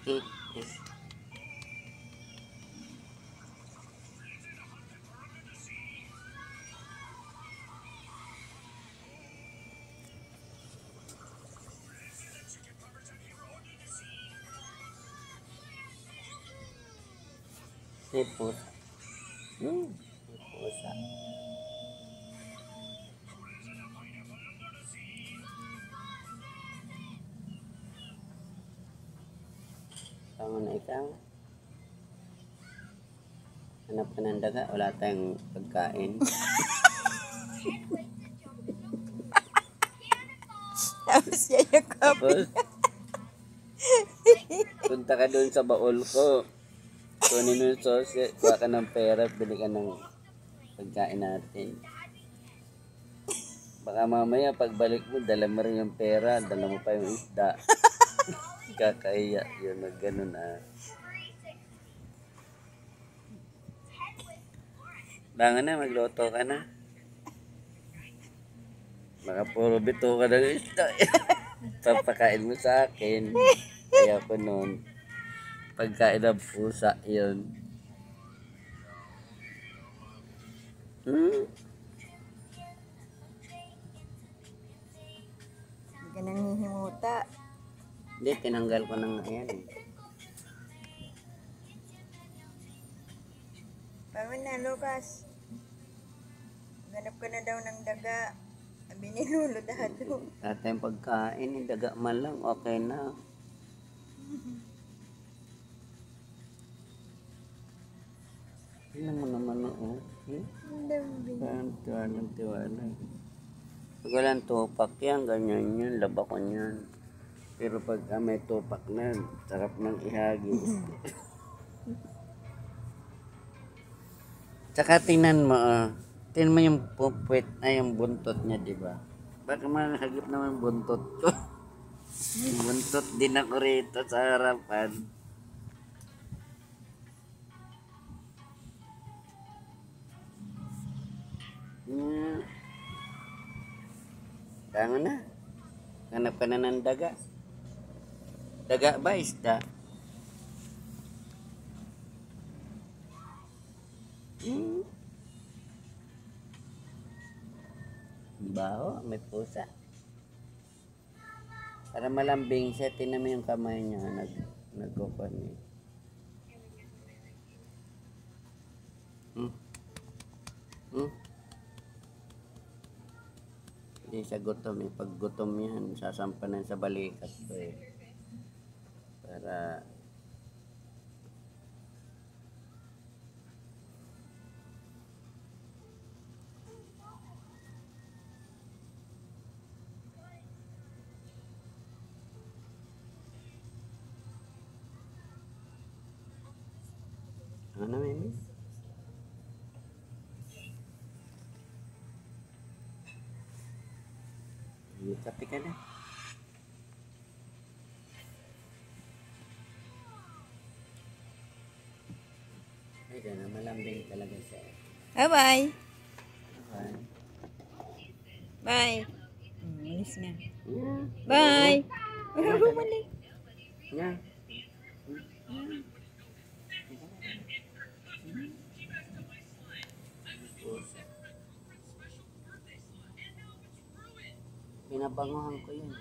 Hmm. May pusa. May pusa. Tama na ikaw. Hanap ka ng daga. Wala tayong pagkain. Tapos yayakap. Tapos, punta ka doon sa baul ko. Kunin mo yung sauce. Kuha ka ng pera. Bili ka ng pagkain natin. Baka mamaya pagbalik mo, dala mo rin yung pera. Dala mo pa yung isda. Kakaiya. Yun, ganun ah. Baka na, magluto ka na. Baka puro bito ka ng isda. Papakain mo sa akin. Kaya ko noon. Pagkain ng pusa, yun. Hindi ka nangihimuta. Hindi, tinanggal ko na nga yan. Paano na, Lucas? Ganap ka na daw ng daga. Sabi ni Lolo Dado. At yung pagkain, daga man lang, okay na. Tingnan mo naman, oh. Ang dami. Parang tiwala. Pag walang tupak yan, ganyan yan, laba ko yan. Pero pag may tupak na, sarap ng ihagi. Tsaka tingnan mo, tingnan mo yung pupwet, ay yung buntot niya, di ba? Baka mahagip naman buntot ko. Buntot din ako rito sa harapan. Tama na. Hanap ka na ng daga. Daga ba isda? Baho, may pusa. Para malambing siya, tinan mo yung kamay niya, nagkukon niya. Hindi siya gutom eh. Pag gutom yan, sasampanan sa balikat ko eh. Para ano yun? Kape ka na. Ay, gano'n. Malambing talaga siya. Bye-bye. Okay. Bye. Malis nga. Yeah. Bye. Bumalik. Yeah. Pinabanguhan ko yun.